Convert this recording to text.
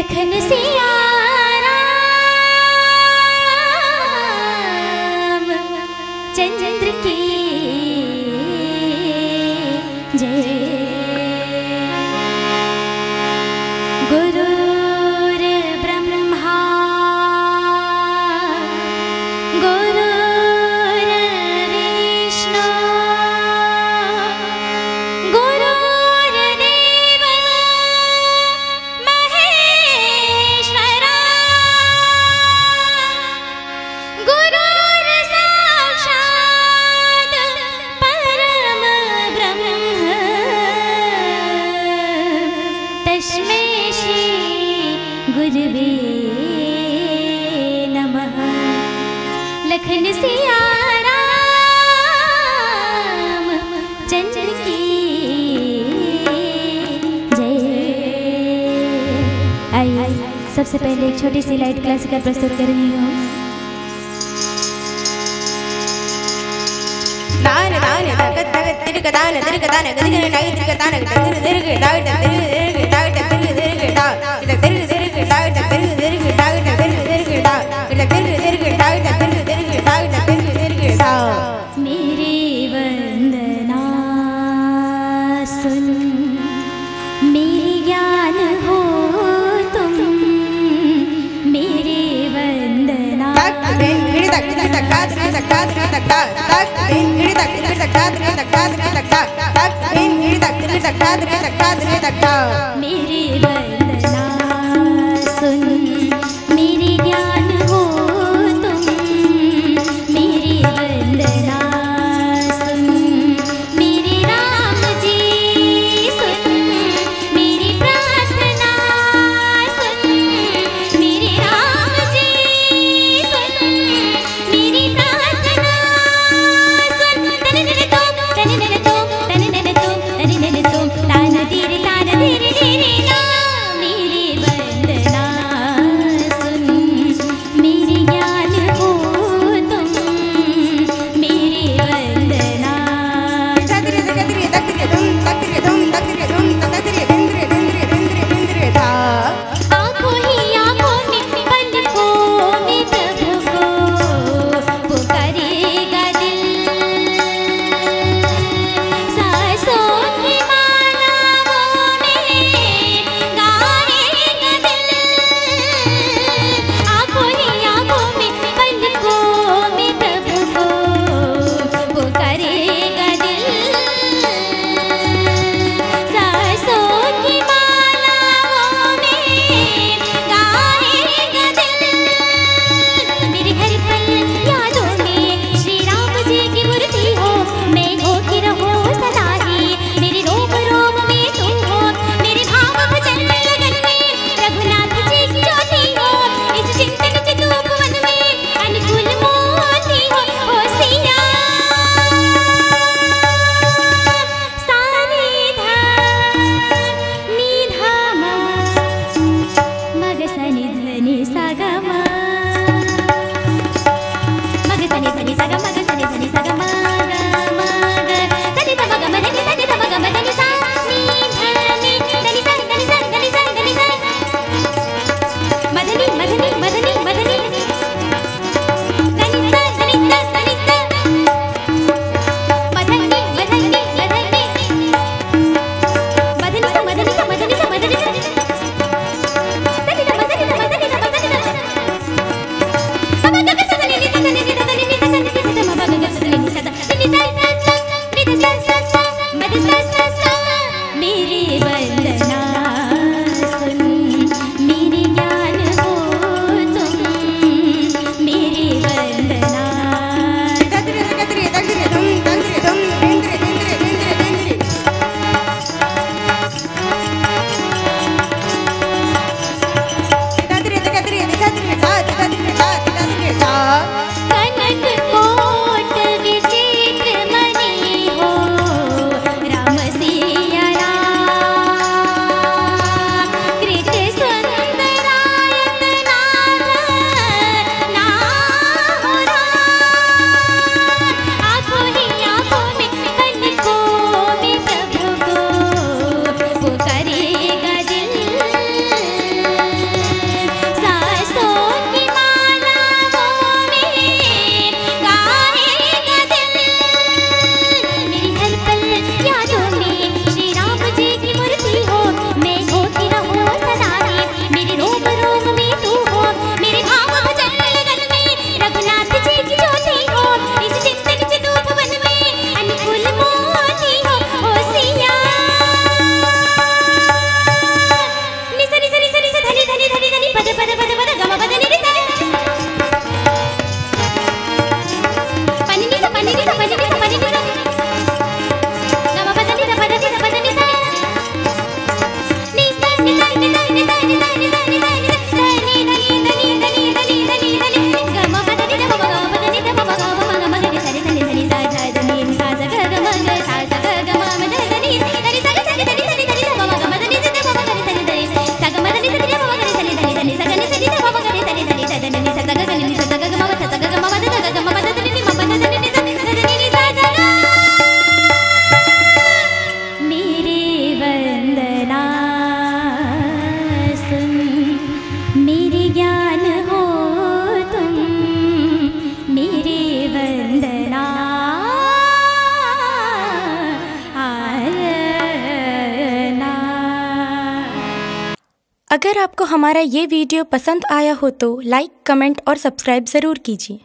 लखन सिया राम चंद्र की जय। गुरुर् ब्रह्मा गुरुर्विष्णु गुरुर्देव महेश्वरा गुरुर्साक्षात् परम ब्रह्म तस्मै श्री गुरुवे नमः। लखन सिया राम चंद्र की जय। आइए सबसे पहले एक छोटी सी लाइट क्लासिकल प्रस्तुत कर रही हूँ। दान दान तगत तगत तिरक दान तिरक दान गदिगन नाई तिरक दान तिरक तिरक दाग तिरक तिरक दाग तिरक तिरक दाग तिरक तिरक दाग तिरक तिरक दाग तिरक तिरक दाग तिरक तिरक दाग तिरक तिरक दाग तिरक तिरक दाग। मेरी वंदना सुन मेरी ज्ञान हो तुम मेरी वंदना तक दिन गिर तक तक तक तक तक तक दिन गिर तक तक तक तक तक दिन गिर तक तक तक मेरी वंदना सुन मेरी ज्ञान हो तुम मेरी वंदना सुन मेरे राम जी सुन मेरी प्रार्थना सुन मेरे राम जी सुन मेरी प्रार्थना सुन। तन तन तुम तन तन तुम तन तन तुम तन तन तुम तान धीरे नी सा गा गा नी सा गा गा मा सा गा गा मा दा गा गा मा दा नी नी मा दा नी नी सा नी सा गा गा। मेरे वंदना सुन मेरे ज्ञान हो तुम, मेरे वंदना आना। अगर आपको हमारा ये वीडियो पसंद आया हो तो लाइक, कमेंट और सब्सक्राइब ज़रूर कीजिए।